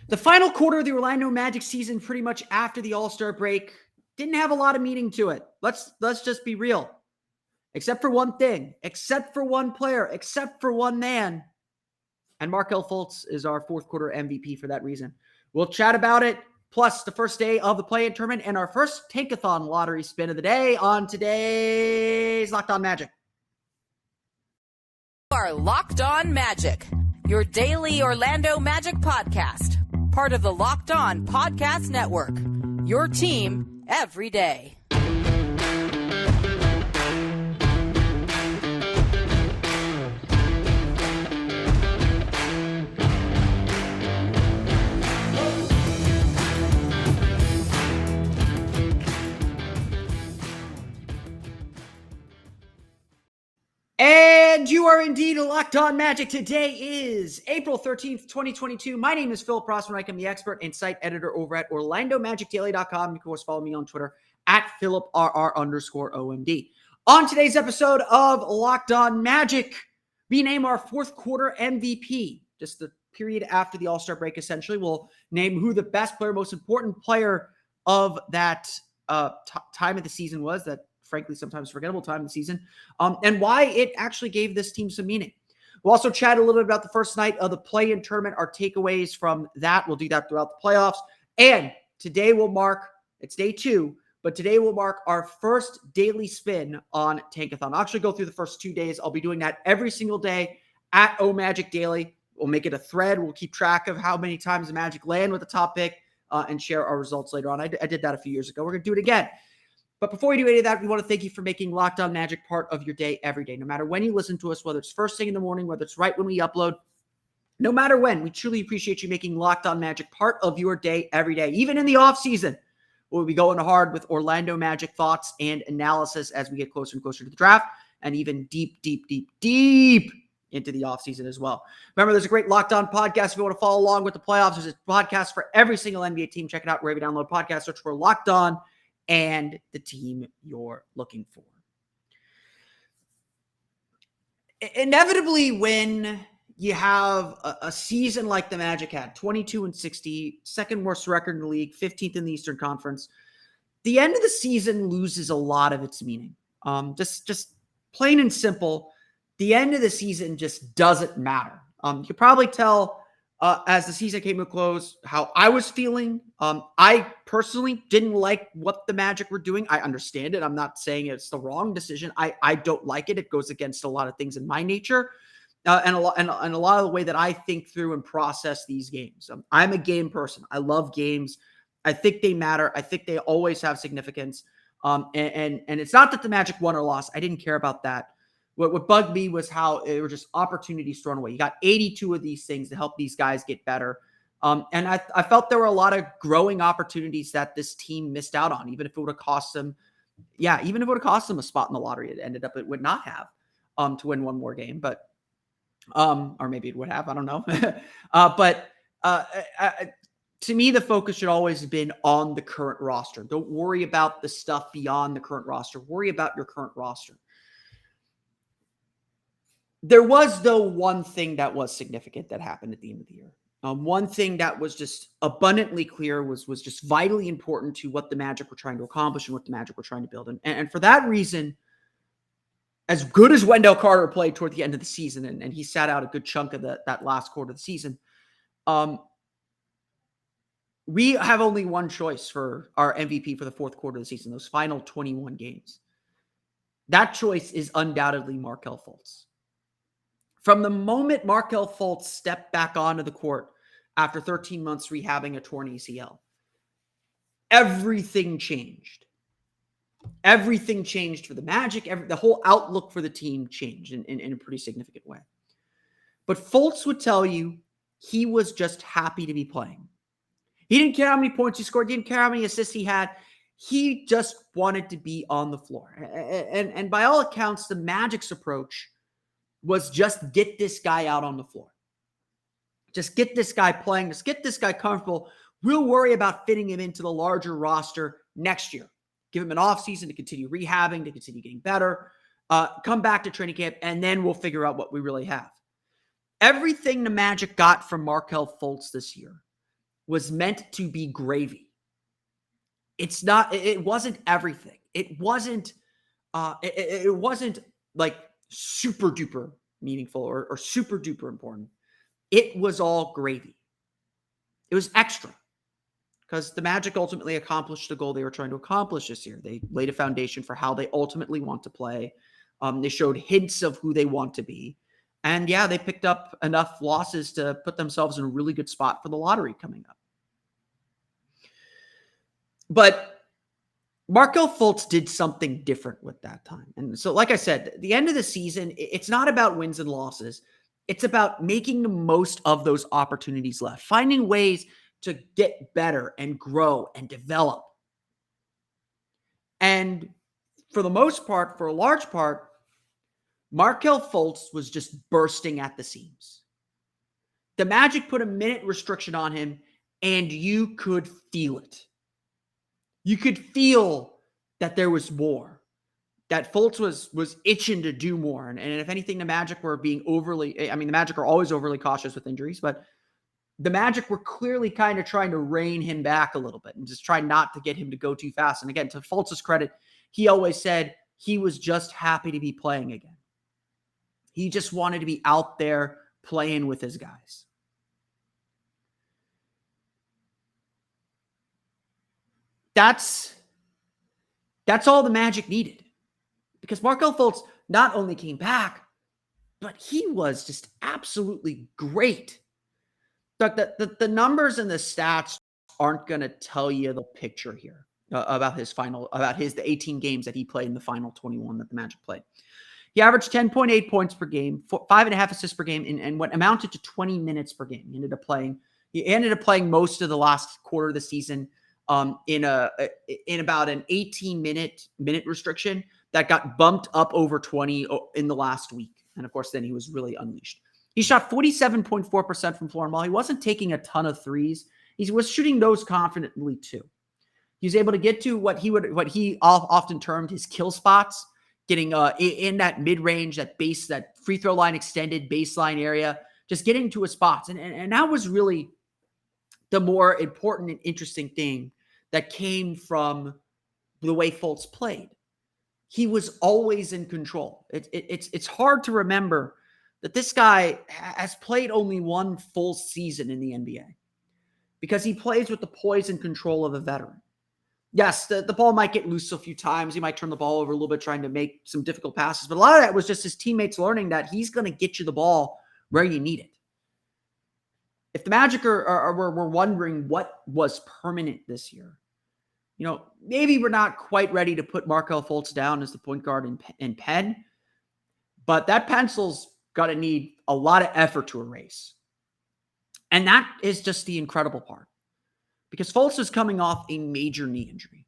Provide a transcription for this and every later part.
The final quarter of the Orlando Magic season, pretty much after the All-Star break, didn't have a lot of meaning to it. Let's just be real. Except for one thing, except for one player, except for one man. And Markelle Fultz is our fourth quarter MVP for that reason. We'll chat about it, plus the first day of the play-in tournament and our first Tankathon lottery spin of the day on today's Locked On Magic. You are Locked On Magic, your daily Orlando Magic podcast. Part of the Locked On Podcast Network, your team every day. And you are indeed Locked On Magic. Today is April 13th, 2022. My name is Philip Rossman. I'm the expert and site editor over at OrlandoMagicDaily.com. You can always follow me on Twitter at PhilipRR_OMD. On today's episode of Locked On Magic, we name our fourth quarter MVP. Just the period after the All-Star break, essentially. We'll name who the best player, most important player of that time of the season was, that frankly, sometimes forgettable time of the season, and why it actually gave this team some meaning. We'll also chat a little bit about the first night of the play-in tournament, our takeaways from that. We'll do that throughout the playoffs. And today will mark, it's day 2, but today will mark our first daily spin on Tankathon. I'll actually go through the first 2 days. I'll be doing that every single day at OMagic Daily. We'll make it a thread. We'll keep track of how many times the Magic land with the top pick and share our results later on. I did that a few years ago. We're going to do it again. But before we do any of that, we want to thank you for making Locked On Magic part of your day every day. No matter when you listen to us, whether it's first thing in the morning, whether it's right when we upload, no matter when, we truly appreciate you making Locked On Magic part of your day every day. Even in the offseason, we'll be going hard with Orlando Magic thoughts and analysis as we get closer and closer to the draft, and even deep into the offseason as well. Remember, there's a great Locked On podcast if you want to follow along with the playoffs. There's a podcast for every single NBA team. Check it out wherever you download podcasts. Search for Locked On and the team you're looking for. Inevitably, when you have a season like the Magic had, 22-60, second worst record in the league, 15th in the Eastern Conference, the end of the season loses a lot of its meaning. Just plain and simple, the end of the season just doesn't matter. You can probably tell as the season came to a close how I was feeling. I personally didn't like what the Magic were doing. I understand it. I'm not saying it's the wrong decision. I don't like it. It goes against a lot of things in my nature and a lot of the way that I think through and process these games. I'm a game person. I love games. I think they matter. I think they always have significance. And it's not that the Magic won or lost. I didn't care about that. What bugged me was how it were just opportunities thrown away. You got 82 of these things to help these guys get better. And I felt there were a lot of growing opportunities that this team missed out on, even if it would have cost them. Yeah, even if it would have cost them a spot in the lottery, it would not have to win one more game. But or maybe it would have. I don't know. But to me, the focus should always have been on the current roster. Don't worry about the stuff beyond the current roster. Worry about your current roster. There was, though, one thing that was significant that happened at the end of the year. One thing that was just abundantly clear was just vitally important to what the Magic were trying to accomplish and what the Magic were trying to build. And for that reason, as good as Wendell Carter played toward the end of the season, and he sat out a good chunk of that last quarter of the season, we have only one choice for our MVP for the fourth quarter of the season, those final 21 games. That choice is undoubtedly Markelle Fultz. From the moment Markelle Fultz stepped back onto the court after 13 months rehabbing a torn ACL, everything changed. Everything changed for the Magic. The whole outlook for the team changed in a pretty significant way. But Fultz would tell you he was just happy to be playing. He didn't care how many points he scored. He didn't care how many assists he had. He just wanted to be on the floor. And by all accounts, the Magic's approach was just get this guy out on the floor. Just get this guy playing. Just get this guy comfortable. We'll worry about fitting him into the larger roster next year. Give him an offseason to continue rehabbing, to continue getting better. Come back to training camp, and then we'll figure out what we really have. Everything the Magic got from Markelle Fultz this year was meant to be gravy. It's not, it wasn't everything. It wasn't like super duper meaningful or super duper important. It was all gravy. It was extra because the Magic ultimately accomplished the goal they were trying to accomplish this year. They laid a foundation for how they ultimately want to play. They showed hints of who they want to be. And yeah, they picked up enough losses to put themselves in a really good spot for the lottery coming up. But Markelle Fultz did something different with that time. And so, like I said, the end of the season, it's not about wins and losses. It's about making the most of those opportunities left, finding ways to get better and grow and develop. And for the most part, for a large part, Markelle Fultz was just bursting at the seams. The Magic put a minute restriction on him, and you could feel it. You could feel that there was more, that Fultz was itching to do more. And if anything, the Magic were being the Magic are always overly cautious with injuries, but the Magic were clearly kind of trying to rein him back a little bit and just try not to get him to go too fast. And again, to Fultz's credit, he always said he was just happy to be playing again. He just wanted to be out there playing with his guys. That's all the Magic needed. Because Markelle Fultz not only came back, but he was just absolutely great. The numbers and the stats aren't going to tell you the picture here about the 18 games that he played in the final 21 that the Magic played. He averaged 10.8 points per game, 5.5 assists per game, and what amounted to 20 minutes per game. He ended up playing most of the last quarter of the season in about an 18-minute restriction that got bumped up over 20 in the last week. And of course, then he was really unleashed. He shot 47.4% from floor and ball. He wasn't taking a ton of threes. He was shooting those confidently too. He was able to get to what he often termed his kill spots, getting in that mid-range, that free throw line extended baseline area, just getting to his spots. And that was really the more important and interesting thing that came from the way Fultz played. He was always in control. It's hard to remember that this guy has played only one full season in the NBA because he plays with the poise and control of a veteran. Yes, the ball might get loose a few times. He might turn the ball over a little bit trying to make some difficult passes. But a lot of that was just his teammates learning that he's going to get you the ball where you need it. If the Magic were wondering what was permanent this year, maybe we're not quite ready to put Markelle Fultz down as the point guard in pen, but that pencil's got to need a lot of effort to erase. And that is just the incredible part. Because Fultz is coming off a major knee injury.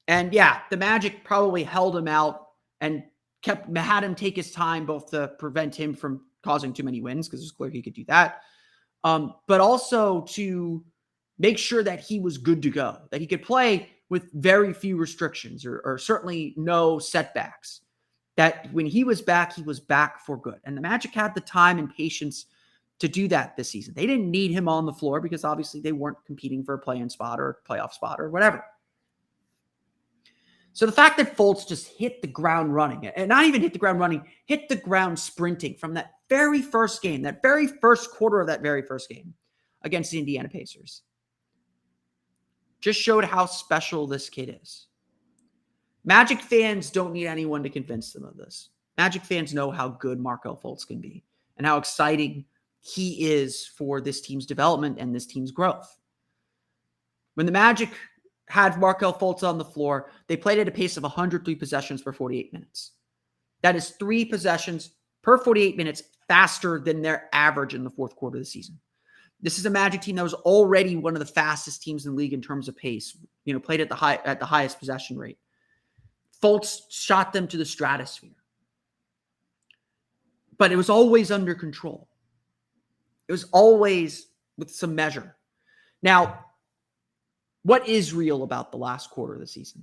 And yeah, the Magic probably held him out and had him take his time both to prevent him from causing too many wins, because it's clear he could do that, but also to make sure that he was good to go, that he could play with very few restrictions or certainly no setbacks, that when he was back for good. And the Magic had the time and patience to do that this season. They didn't need him on the floor because obviously they weren't competing for a play-in spot or a playoff spot or whatever. So the fact that Fultz just hit the ground running, and not even hit the ground running, hit the ground sprinting from that very first game, that very first quarter of that very first game against the Indiana Pacers, just showed how special this kid is. Magic fans don't need anyone to convince them of this. Magic fans know how good Markelle Fultz can be and how exciting he is for this team's development and this team's growth. When the Magic had Markelle Fultz on the floor, they played at a pace of 103 possessions per 48 minutes. That is 3 possessions per 48 minutes faster than their average in the fourth quarter of the season. This is a Magic team that was already one of the fastest teams in the league in terms of pace, played at the highest possession rate. Fultz shot them to the stratosphere. But it was always under control. It was always with some measure. Now, what is real about the last quarter of the season?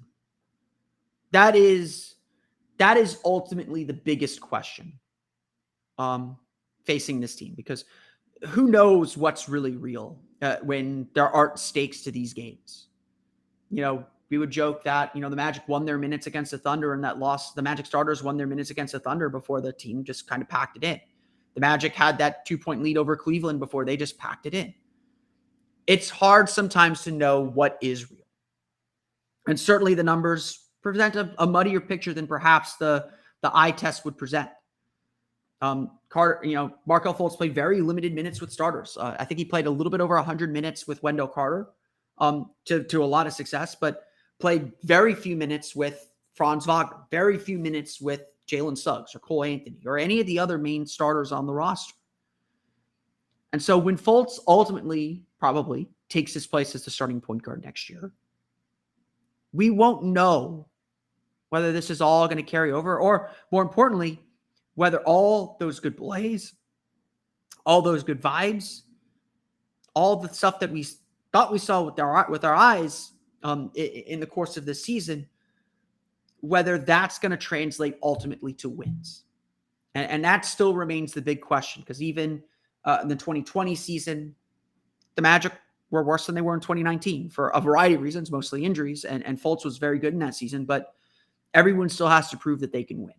That is ultimately the biggest question facing this team, because who knows what's really real when there aren't stakes to these games. We would joke that, the Magic won their minutes against the Thunder and that loss. The Magic starters won their minutes against the Thunder before the team just kind of packed it in. The Magic had that 2-point lead over Cleveland before they just packed it in. It's hard sometimes to know what is real. And certainly the numbers present a muddier picture than perhaps the eye test would present. Markelle Fultz played very limited minutes with starters. I think he played a little bit over 100 minutes with Wendell Carter to a lot of success, but played very few minutes with Franz Wagner, very few minutes with Jalen Suggs or Cole Anthony or any of the other main starters on the roster. And so when Fultz ultimately probably takes his place as the starting point guard next year, we won't know whether this is all going to carry over or, more importantly, whether all those good plays, all those good vibes, all the stuff that we thought we saw with our eyes in the course of this season, whether that's going to translate ultimately to wins. And that still remains the big question, because even in the 2020 season, the Magic were worse than they were in 2019 for a variety of reasons, mostly injuries. And Fultz was very good in that season, but everyone still has to prove that they can win.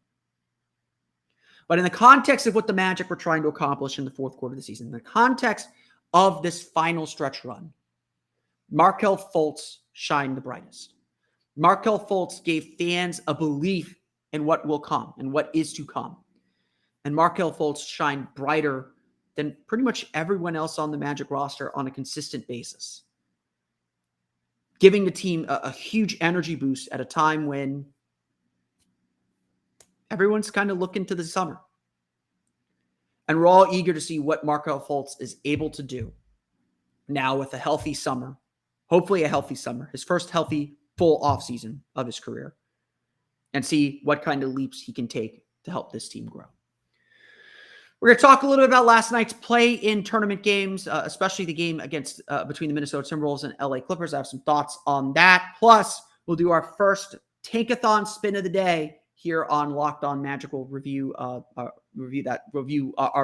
But in the context of what the Magic were trying to accomplish in the fourth quarter of the season, in the context of this final stretch run, Markelle Fultz shined the brightest. Markelle Fultz gave fans a belief in what will come and what is to come. And Markelle Fultz shined brighter than pretty much everyone else on the Magic roster on a consistent basis, giving the team a huge energy boost at a time when everyone's kind of looking to the summer. And we're all eager to see what Markelle Fultz is able to do now with a healthy summer, hopefully a healthy summer, his first healthy full offseason of his career, and see what kind of leaps he can take to help this team grow. We're going to talk a little bit about last night's play-in tournament games, especially the game against between the Minnesota Timberwolves and LA Clippers. I have some thoughts on that. Plus, we'll do our first Tankathon spin of the day here on Locked On Magic. We'll review our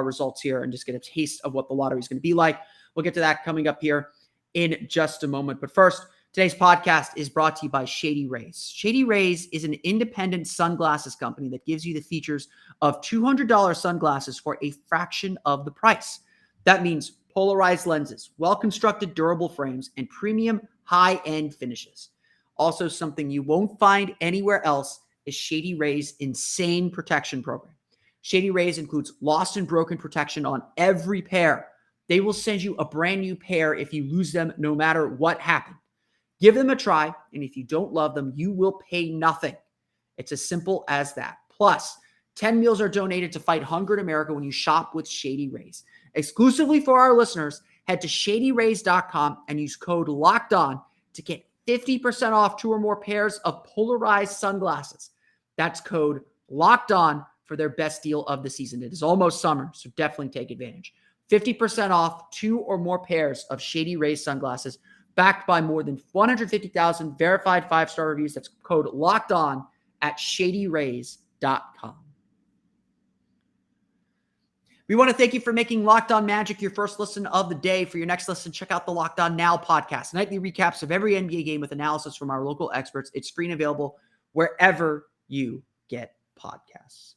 results here and just get a taste of what the lottery is going to be like. We'll get to that coming up here in just a moment. But first, today's podcast is brought to you by Shady Rays. Shady Rays is an independent sunglasses company that gives you the features of $200 sunglasses for a fraction of the price. That means polarized lenses, well-constructed durable frames, and premium high-end finishes. Also, something you won't find anywhere else is Shady Rays' insane protection program. Shady Rays includes lost and broken protection on every pair. They will send you a brand new pair if you lose them, no matter what happened. Give them a try, and if you don't love them, you will pay nothing. It's as simple as that. Plus, 10 meals are donated to fight hunger in America when you shop with Shady Rays. Exclusively for our listeners, head to shadyrays.com and use code LOCKEDON to get 50% off 2 or more pairs of polarized sunglasses. That's code LOCKEDON for their best deal of the season. It is almost summer, so definitely take advantage. 50% off 2 or more pairs of Shady Rays sunglasses, backed by more than 150,000 verified 5-star reviews. That's code LOCKEDON at shadyrays.com. We want to thank you for making Locked On Magic your first listen of the day. For your next listen, check out the Locked On Now podcast, nightly recaps of every NBA game with analysis from our local experts. It's free and available wherever you get podcasts.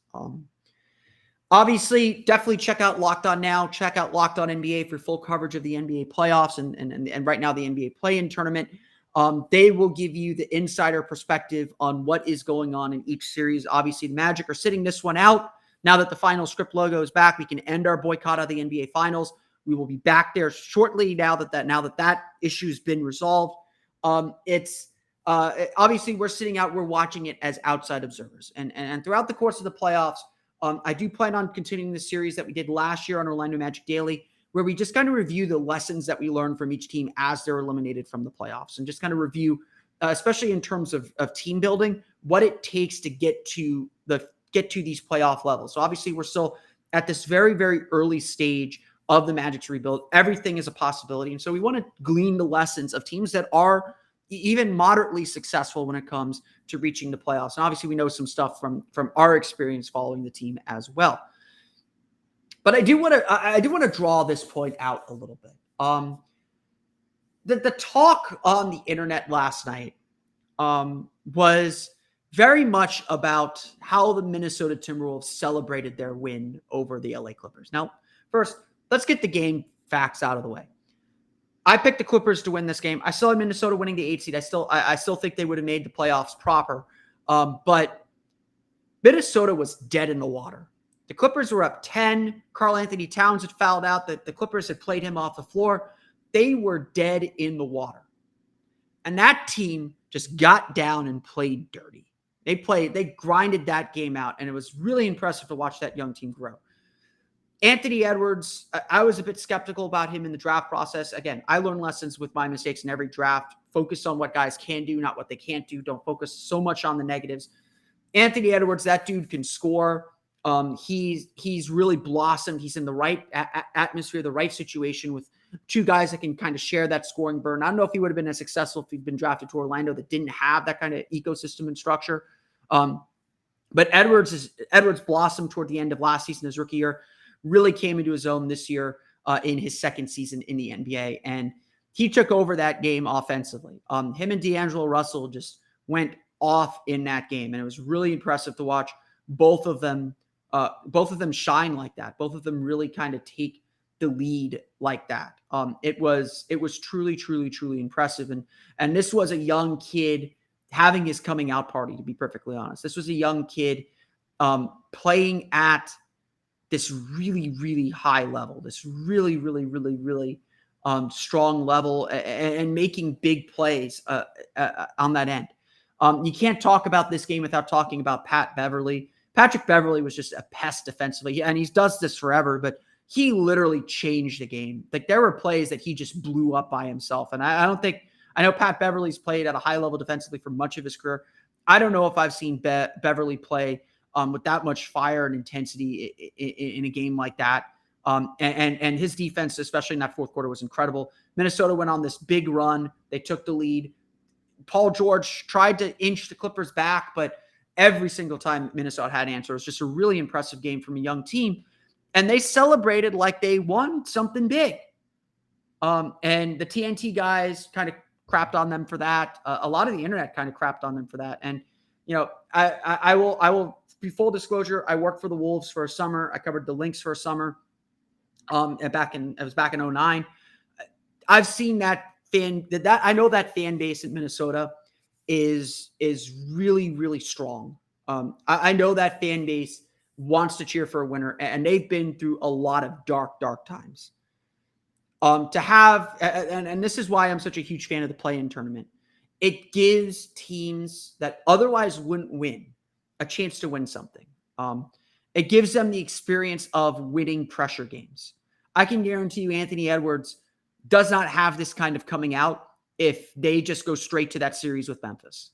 Obviously, definitely check out Locked On Now. Check out Locked On NBA for full coverage of the NBA playoffs and right now the NBA play-in tournament. They will give you the insider perspective on what is going on in each series. Obviously, the Magic are sitting this one out. Now that the final script logo is back, we can end our boycott of the NBA Finals. We will be back there shortly now that issue's been resolved. Obviously we're sitting out, we're watching it as outside observers. And throughout the course of the playoffs, I do plan on continuing the series that we did last year on Orlando Magic Daily, where we just kind of review the lessons that we learned from each team as they're eliminated from the playoffs, and just kind of review, especially in terms of team building, what it takes to get to these playoff levels. So obviously we're still at this very, very early stage of the Magic's rebuild. Everything is a possibility. And so we want to glean the lessons of teams that are even moderately successful when it comes to reaching the playoffs. And obviously we know some stuff from our experience following the team as well. But I do want to draw this point out a little bit. The talk on the internet last night was very much about how the Minnesota Timberwolves celebrated their win over the LA Clippers. Now, first, let's get the game facts out of the way. I picked the Clippers to win this game. I still had Minnesota winning the 8 seed. I still think they would have made the playoffs proper. But Minnesota was dead in the water. The Clippers were up 10. Karl-Anthony Towns had fouled out. The Clippers had played him off the floor. They were dead in the water. And that team just got down and played dirty. They grinded that game out, and it was really impressive to watch that young team grow. Anthony Edwards, I was a bit skeptical about him in the draft process. Again, I learned lessons with my mistakes in every draft. Focus on what guys can do, not what they can't do. Don't focus so much on the negatives. Anthony Edwards, that dude can score. He's really blossomed. He's in the right atmosphere, the right situation with two guys that can kind of share that scoring burden. I don't know if he would have been as successful if he'd been drafted to Orlando that didn't have that kind of ecosystem and structure. But Edwards blossomed toward the end of last season, his rookie year, really came into his own this year in his second season in the NBA. And he took over that game offensively. Him and D'Angelo Russell just went off in that game. And it was really impressive to watch both of them shine like that. Both of them really kind of take the lead like that. It was truly, truly, truly impressive. And this was a young kid having his coming out party, to be perfectly honest. This was a young kid playing at this really, really high level, this really, really, really, really strong level and making big plays on that end. You can't talk about this game without talking about Pat Beverly. Patrick Beverly was just a pest defensively, and he does this forever, but he literally changed the game. Like, there were plays that he just blew up by himself. And I know Pat Beverly's played at a high level defensively for much of his career. I don't know if I've seen Beverly play with that much fire and intensity in a game like that. And his defense, especially in that fourth quarter, was incredible. Minnesota went on this big run. They took the lead. Paul George tried to inch the Clippers back, but every single time Minnesota had an answer. It was just a really impressive game from a young team. And they celebrated like they won something big. And the TNT guys kind of crapped on them for that. A lot of the internet kind of crapped on them for that. And, you know, I will be full disclosure. I worked for the Wolves for a summer. I covered the Lynx for a summer. It was back in 2009. I've seen that I know that fan base in Minnesota is really, really strong. I know that fan base wants to cheer for a winner, and they've been through a lot of dark times. To have, and this is why I'm such a huge fan of the play-in tournament. It gives teams that otherwise wouldn't win a chance to win something. It gives them the experience of winning pressure games. I can guarantee you Anthony Edwards does not have this kind of coming out if they just go straight to that series with Memphis.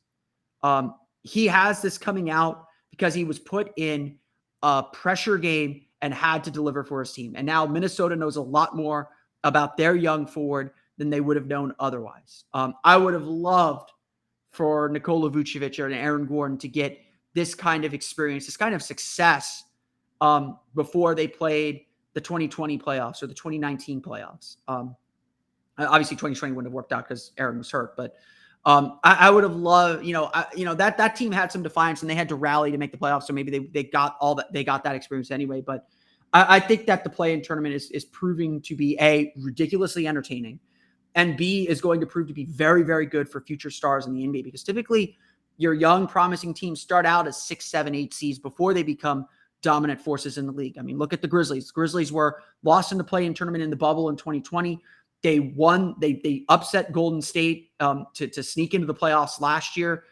He has this coming out because he was put in a pressure game and had to deliver for his team. And now Minnesota knows a lot more about their young forward than they would have known otherwise. I would have loved for Nikola Vucevic and Aaron Gordon to get this kind of experience, this kind of success before they played the 2020 playoffs or the 2019 playoffs. Obviously 2020 wouldn't have worked out because Aaron was hurt, but I would have loved, that team had some defiance and they had to rally to make the playoffs. So maybe they got that experience anyway. But I think that the play-in tournament is proving to be A, ridiculously entertaining, and B, is going to prove to be very, very good for future stars in the NBA, because typically your young, promising teams start out as 6, 7, 8 seeds before they become dominant forces in the league. I mean, look at the Grizzlies. Grizzlies were lost in the play-in tournament in the bubble in 2020. They won. They upset Golden State to sneak into the playoffs last year.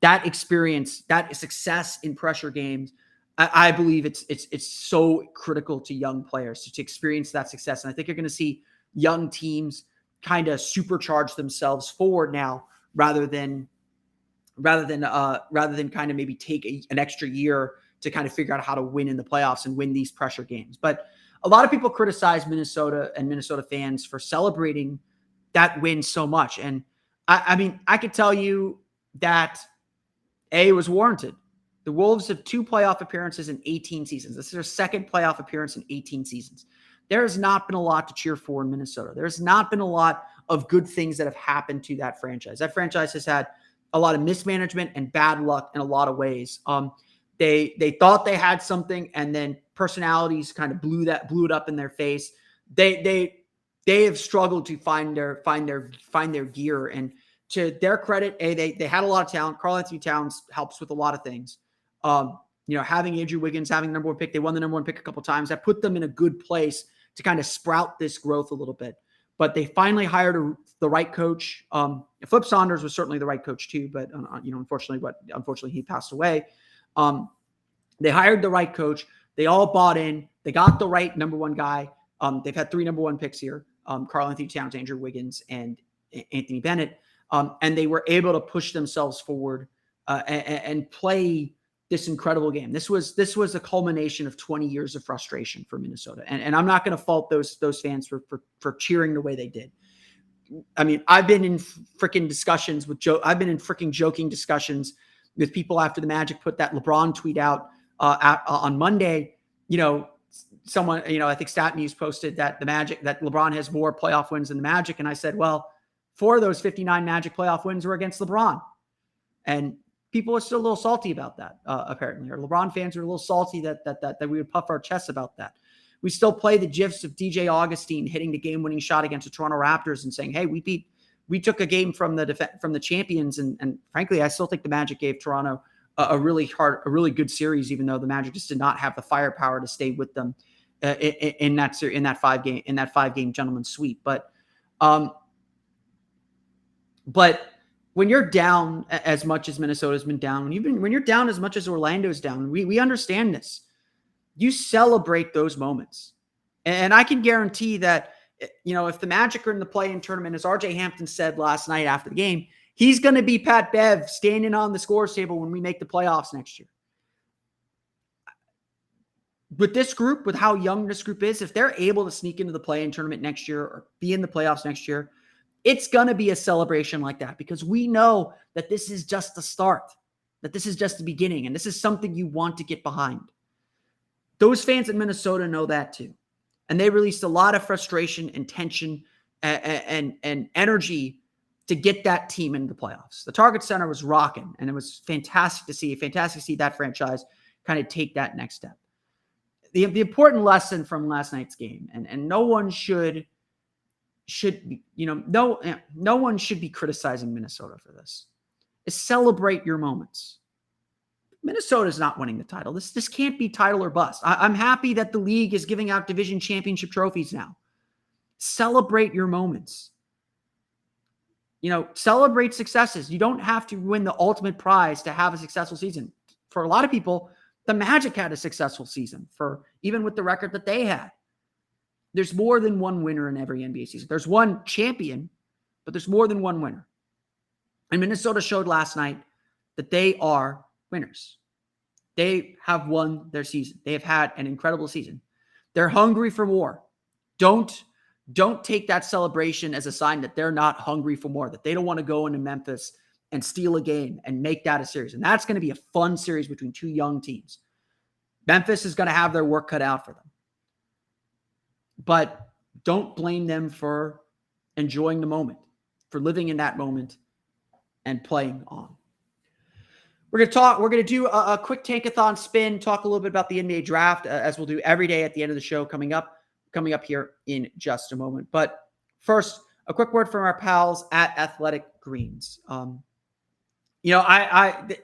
That experience, that success in pressure games, I believe it's so critical to young players to experience that success. And I think you're going to see young teams kind of supercharge themselves forward now, rather than kind of maybe take an extra year to kind of figure out how to win in the playoffs and win these pressure games. But a lot of people criticize Minnesota and Minnesota fans for celebrating that win so much. And I mean, I could tell you that A, was warranted. The Wolves have 2 playoff appearances in 18 seasons. This is their second playoff appearance in 18 seasons. There has not been a lot to cheer for in Minnesota. There's not been a lot of good things that have happened to that franchise. That franchise has had a lot of mismanagement and bad luck in a lot of ways. They thought they had something, and then personalities kind of blew it up in their face. They have struggled to find their gear. And to their credit, they had a lot of talent. Karl-Anthony Towns helps with a lot of things. Having Andrew Wiggins, having the number 1 pick, they won the number 1 pick a couple times. That put them in a good place to kind of sprout this growth a little bit. But they finally hired the right coach. Flip Saunders was certainly the right coach too, but unfortunately he passed away. They hired the right coach. They all bought in. They got the right number 1 guy. They've had 3 number 1 picks here: Karl-Anthony Towns, Andrew Wiggins, and Anthony Bennett. And they were able to push themselves forward and play this incredible game. This was a culmination of 20 years of frustration for Minnesota. And I'm not going to fault those fans for cheering the way they did. I mean, I've been in freaking discussions with I've been in freaking joking discussions with people after the Magic put that LeBron tweet out on Monday. Someone, I think StatMuse posted that that LeBron has more playoff wins than the Magic. And I said, well, 4 of those 59 Magic playoff wins were against LeBron. And people are still a little salty about that, apparently. Or LeBron fans are a little salty that we would puff our chests about that. We still play the gifs of DJ Augustine hitting the game-winning shot against the Toronto Raptors and saying, hey, we took a game from the champions. And frankly, I still think the Magic gave Toronto a really good series, even though the Magic just did not have the firepower to stay with them in that 5-game gentleman's sweep. But when you're down as much as Minnesota's been down, when you're down as much as Orlando's down, we understand this. You celebrate those moments. And I can guarantee that, if the Magic are in the play-in tournament, as RJ Hampton said last night after the game, he's going to be Pat Bev standing on the scores table when we make the playoffs next year. With this group, with how young this group is, if they're able to sneak into the play-in tournament next year or be in the playoffs next year, it's going to be a celebration like that, because we know that this is just the start, that this is just the beginning, and this is something you want to get behind. Those fans in Minnesota know that too. And they released a lot of frustration and tension and energy to get that team into the playoffs. The Target Center was rocking, and it was fantastic to see that franchise kind of take that next step. The important lesson from last night's game, and no one should no one should be criticizing Minnesota for this, is celebrate your moments. Minnesota is not winning the title. This can't be title or bust. I'm happy that the league is giving out division championship trophies now. Celebrate your moments. Celebrate successes. You don't have to win the ultimate prize to have a successful season. For a lot of people, the Magic had a successful season, even with the record that they had. There's more than one winner in every NBA season. There's one champion, but there's more than one winner. And Minnesota showed last night that they are winners. They have won their season. They have had an incredible season. They're hungry for more. Don't take that celebration as a sign that they're not hungry for more, that they don't want to go into Memphis and steal a game and make that a series. And that's going to be a fun series between 2 young teams. Memphis is going to have their work cut out for them. But don't blame them for enjoying the moment, for living in that moment and playing on. We're going to do a quick tankathon spin, talk a little bit about the NBA draft, as we'll do every day at the end of the show coming up here in just a moment. But first, a quick word from our pals at Athletic Greens. The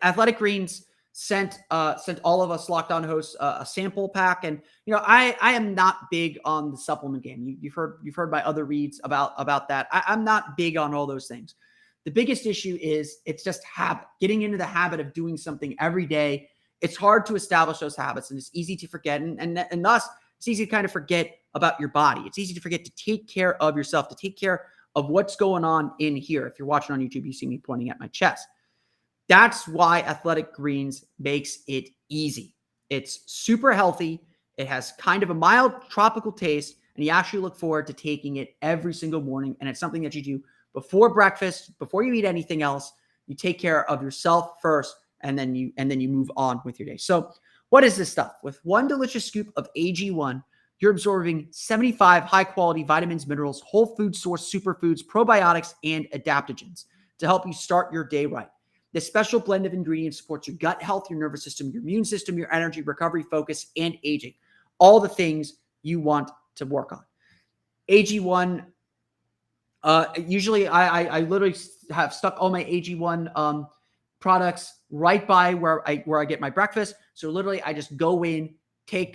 Athletic Greens sent all of us Locked On hosts a sample pack, and I am not big on the supplement game. You've heard my other reads about that. I'm not big on all those things. The biggest issue is it's just habit, getting into the habit of doing something every day. It's hard to establish those habits, and it's easy to forget. And thus, it's easy to kind of forget about your body. It's easy to forget to take care of yourself, to take care of what's going on in here. If you're watching on YouTube, you see me pointing at my chest. That's why Athletic Greens makes it easy. It's super healthy. It has kind of a mild tropical taste, and you actually look forward to taking it every single morning. And it's something that you do before breakfast, before you eat anything else. You take care of yourself first, and then you move on with your day. So what is this stuff? With one delicious scoop of AG1, you're absorbing 75 high-quality vitamins, minerals, whole food source superfoods, probiotics, and adaptogens to help you start your day right. This special blend of ingredients supports your gut health, your nervous system, your immune system, your energy, recovery, focus, and aging. All the things you want to work on. AG1, usually I literally have stuck all my AG1 products right by where I get my breakfast. So literally I just go in,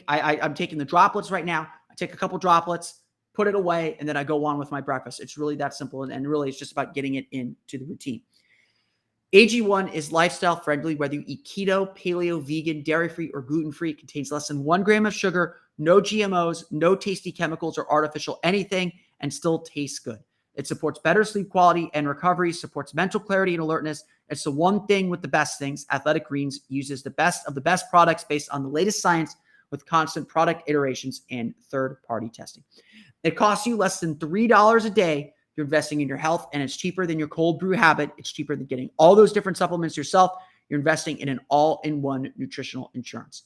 I'm taking the droplets right now. I take a couple droplets, put it away, and then I go on with my breakfast. It's really that simple. And really it's just about getting it into the routine. AG1 is lifestyle friendly, whether you eat keto, paleo, vegan, dairy-free, or gluten-free. It contains less than 1 gram of sugar, no GMOs, no tasty chemicals or artificial anything, and still tastes good. It supports better sleep quality and recovery, supports mental clarity and alertness. It's the one thing with the best things. Athletic Greens uses the best of the best products based on the latest science with constant product iterations and third-party testing. It costs you less than $3 a day. You're investing in your health, and it's cheaper than your cold brew habit. It's cheaper than getting all those different supplements yourself. You're investing in an all-in-one nutritional insurance.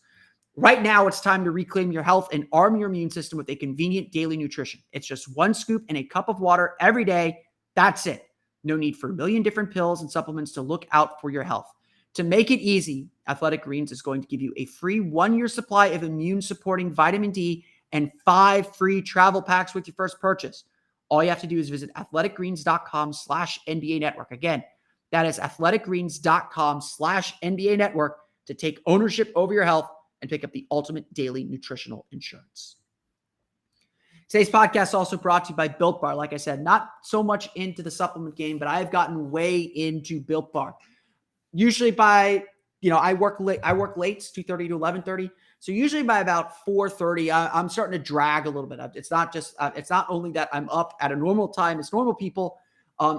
Right now, it's time to reclaim your health and arm your immune system with a convenient daily nutrition. It's just 1 scoop in a cup of water every day. That's it. No need for a million different pills and supplements to look out for your health. To make it easy, Athletic Greens is going to give you a free 1-year supply of immune-supporting vitamin D and 5 free travel packs with your first purchase. All you have to do is visit athleticgreens.com/NBA network. Again, that is athleticgreens.com/NBA network to take ownership over your health and pick up the ultimate daily nutritional insurance. Today's podcast is also brought to you by Built Bar. Like I said, not so much into the supplement game, but I've gotten way into Built Bar. Usually by, I work late, 2:30 to 11:30. So usually by about 4:30, I'm starting to drag a little bit. It's not only that I'm up at a normal time, it's normal people.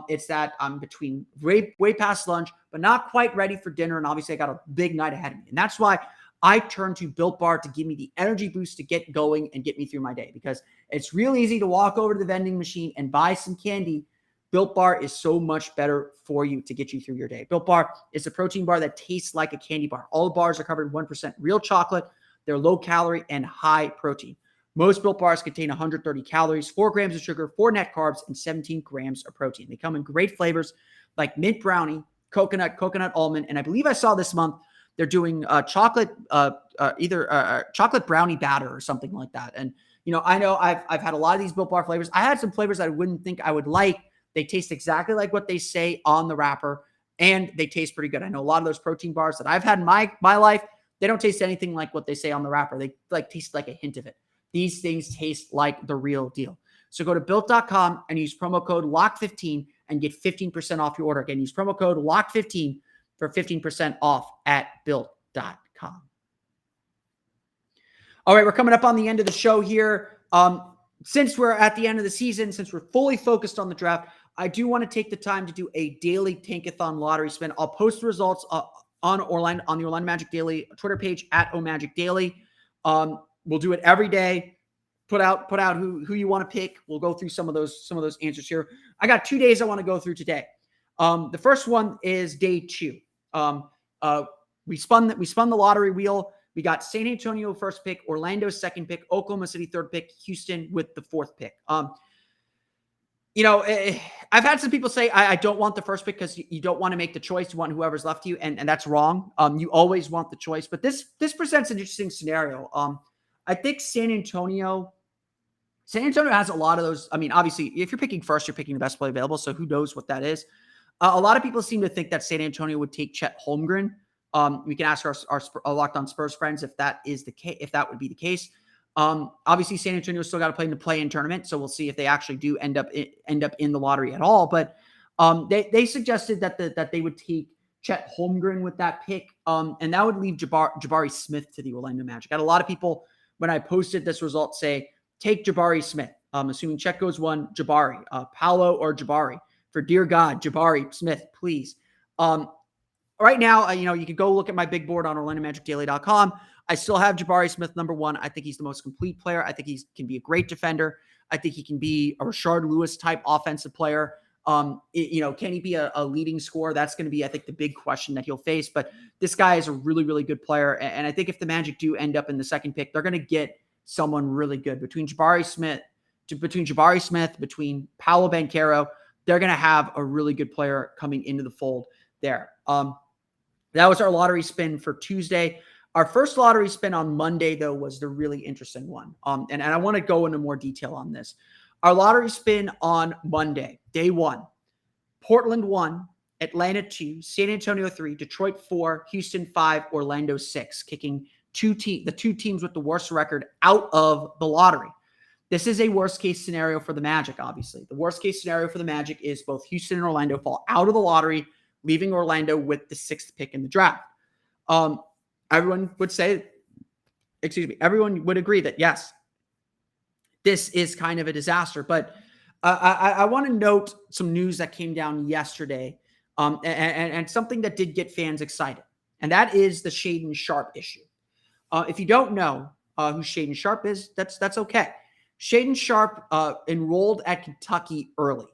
It's that I'm between way past lunch, but not quite ready for dinner. And obviously I got a big night ahead of me. And that's why I turn to Built Bar to give me the energy boost to get going and get me through my day, because it's real easy to walk over to the vending machine and buy some candy. Built Bar is so much better for you to get you through your day. Built Bar is a protein bar that tastes like a candy bar. All bars are covered in 1% real chocolate. They're low calorie and high protein. Most Built Bars contain 130 calories, 4 grams of sugar, 4 net carbs, and 17 grams of protein. They come in great flavors like mint brownie, coconut almond, and I believe I saw this month they're doing chocolate brownie batter or something like that. And I know I've had a lot of these Built Bar flavors. I had some flavors I wouldn't think I would like. They taste exactly like what they say on the wrapper, and they taste pretty good. I know a lot of those protein bars that I've had in my life, they don't taste anything like what they say on the wrapper. They taste like a hint of it. These things taste like the real deal. So go to built.com and use promo code LOCK15 and get 15% off your order. Again, use promo code LOCK15 for 15% off at built.com. All right, we're coming up on the end of the show here. Since we're at the end of the season, since we're fully focused on the draft, I do want to take the time to do a daily Tankathon lottery spin. I'll post the results on the Orlando Magic Daily Twitter page at OMagicDaily. We'll do it every day. Put out who you want to pick. We'll go through some of those answers here. I got 2 days I want to go through today. The first one is day 2. We spun the lottery wheel. We got San Antonio first pick, Orlando second pick, Oklahoma City third pick, Houston with the fourth pick. I've had some people say I don't want the first pick because you don't want to make the choice. You want whoever's left to you, and that's wrong. You always want the choice. But this presents an interesting scenario. I think San Antonio has a lot of those. I mean, obviously, if you're picking first, you're picking the best play available. So who knows what that is? A lot of people seem to think that San Antonio would take Chet Holmgren. We can ask our Locked On Spurs friends if that is the case, if that would be the case. Obviously, San Antonio still got to play in the play-in tournament, so we'll see if they actually do end up in the lottery at all. But they suggested that they would take Chet Holmgren with that pick, and that would leave Jabari Smith to the Orlando Magic. I had a lot of people when I posted this result say take Jabari Smith. Assuming Chet goes 1, Jabari, Paolo or Jabari. For dear God, Jabari Smith, please. Right now, you can go look at my big board on OrlandoMagicDaily.com. I still have Jabari Smith number 1. I think he's the most complete player. I think he can be a great defender. I think he can be a Rashard Lewis type offensive player. Can he be a leading scorer? That's going to be, I think, the big question that he'll face. But this guy is a really, really good player. And I think if the Magic do end up in the second pick, they're going to get someone really good between Jabari Smith, between Paolo Banchero. They're going to have a really good player coming into the fold there. That was our lottery spin for Tuesday. Our first lottery spin on Monday, though, was the really interesting one. And I want to go into more detail on this. Our lottery spin on Monday, day one, Portland 1, Atlanta 2, San Antonio 3, Detroit 4, Houston 5, Orlando 6, kicking the two teams with the worst record out of the lottery. This is a worst-case scenario for the Magic, obviously. The worst-case scenario for the Magic is both Houston and Orlando fall out of the lottery, leaving Orlando with the 6th pick in the draft. Everyone would agree that, yes, this is kind of a disaster. But I want to note some news that came down yesterday and something that did get fans excited, and that is the Shaedon Sharpe issue. If you don't know who Shaedon Sharpe is, that's okay. Shaedon Sharpe enrolled at Kentucky early.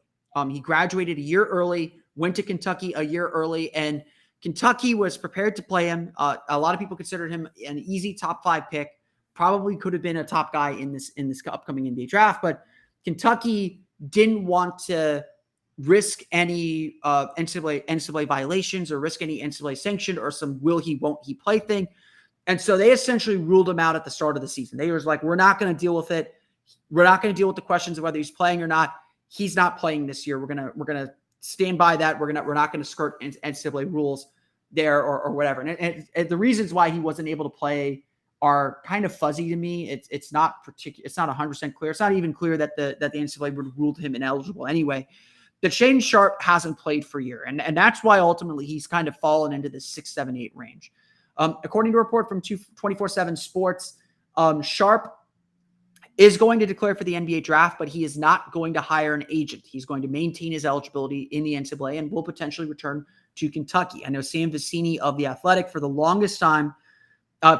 He graduated a year early, went to Kentucky a year early, and Kentucky was prepared to play him. A lot of people considered him an easy top 5 pick. Probably could have been a top guy in this upcoming NBA draft, but Kentucky didn't want to risk any NCAA violations or risk any NCAA sanction or some will he, won't he play thing. And so they essentially ruled him out at the start of the season. They was like, we're not going to deal with it. We're not going to deal with the questions of whether he's playing or not. He's not playing this year. We're gonna stand by that. We're not going to skirt NCAA rules there or whatever. And the reasons why he wasn't able to play are kind of fuzzy to me. It's not 100% clear. It's not even clear that the NCAA would have ruled him ineligible anyway. But Shaedon Sharpe hasn't played for a year, and that's why ultimately he's kind of fallen into the 6, 7, 8 range. According to a report from 247 Sports, Sharpe is going to declare for the NBA draft, but he is not going to hire an agent. He's going to maintain his eligibility in the NCAA and will potentially return to Kentucky. I know Sam Vecini of The Athletic for the longest time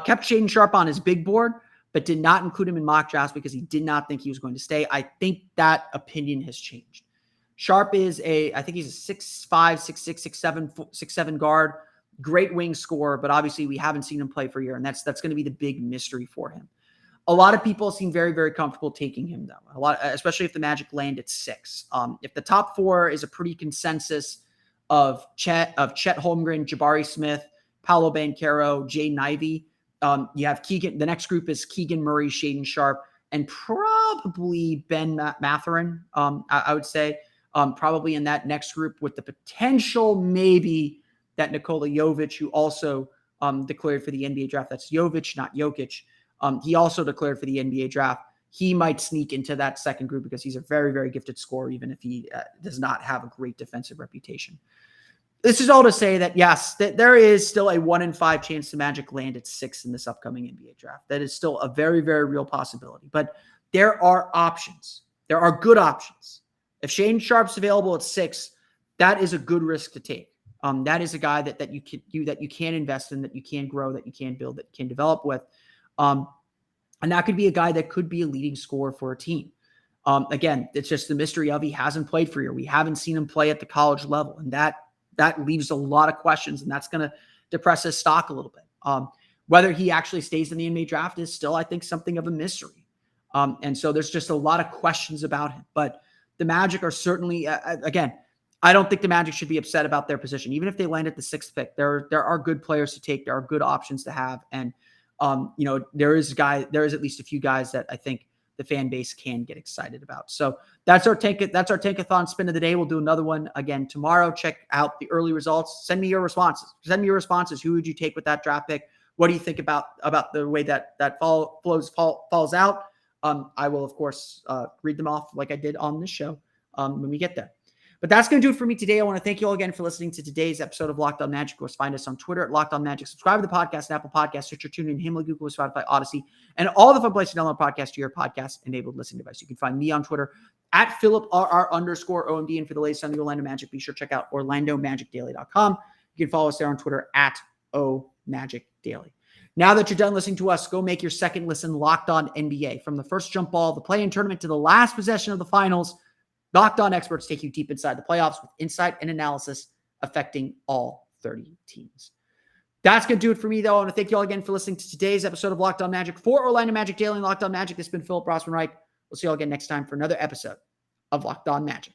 kept Shaedon Sharpe on his big board, but did not include him in mock drafts because he did not think he was going to stay. I think that opinion has changed. Sharpe is I think he's a 6'5", 6'6", 6'7" guard, great wing scorer, but obviously we haven't seen him play for a year, and that's going to be the big mystery for him. A lot of people seem very, very comfortable taking him, though. Especially if the Magic land at 6. If the top 4 is a pretty consensus of Chet Holmgren, Jabari Smith, Paolo Banchero, Jaden Ivey, you have Keegan. The next group is Keegan Murray, Shaedon Sharpe, and probably Ben Mathurin. I would say probably in that next group with the potential maybe that Nikola Jovic, who also declared for the NBA draft. That's Jovic, not Jokic. He also declared for the NBA draft. He might sneak into that second group because he's a very, very gifted scorer, even if he does not have a great defensive reputation. This is all to say that, yes, that there is still a 1 in 5 chance the Magic land at 6 in this upcoming NBA draft. That is still a very, very real possibility. But there are options. There are good options. If Shaedon Sharpe's available at 6, that is a good risk to take. That is a guy that you can invest in, that you can grow, that you can build, that you can develop with. And that could be a guy that could be a leading scorer for a team. Again, it's just the mystery of he hasn't played for a year. We haven't seen him play at the college level, and that leaves a lot of questions, and that's going to depress his stock a little bit. Whether he actually stays in the NBA draft is still, I think, something of a mystery. And so there's just a lot of questions about him. But the Magic are certainly, again, I don't think the Magic should be upset about their position. Even if they land at the 6th pick, there are good players to take. There are good options to have. And, there is at least a few guys that I think the fan base can get excited about. So that's our tankathon spin of the day. We'll do another one again tomorrow. Check out the early results. Send me your responses. Who would you take with that draft pick? What do you think about the way that falls out? I will, of course, read them off like I did on this show when we get there. But that's going to do it for me today. I want to thank you all again for listening to today's episode of Locked On Magic. Of course, find us on Twitter at Locked On Magic. Subscribe to the podcast on Apple Podcasts, Stitcher, TuneIn, Himalaya, Google, Spotify, Odyssey, and all the fun places to download podcasts to your podcast-enabled listening device. You can find me on Twitter at PhilipRR_OMD. And for the latest on the Orlando Magic, be sure to check out OrlandoMagicDaily.com. You can follow us there on Twitter at OMagicDaily. Now that you're done listening to us, go make your second listen Locked On NBA. From the first jump ball, the play-in tournament, to the last possession of the finals, Locked On experts take you deep inside the playoffs with insight and analysis affecting all 30 teams. That's going to do it for me, though. I want to thank you all again for listening to today's episode of Locked On Magic for Orlando Magic Daily and Locked On Magic. This has been Philip Rossman-Reich. We'll see you all again next time for another episode of Locked On Magic.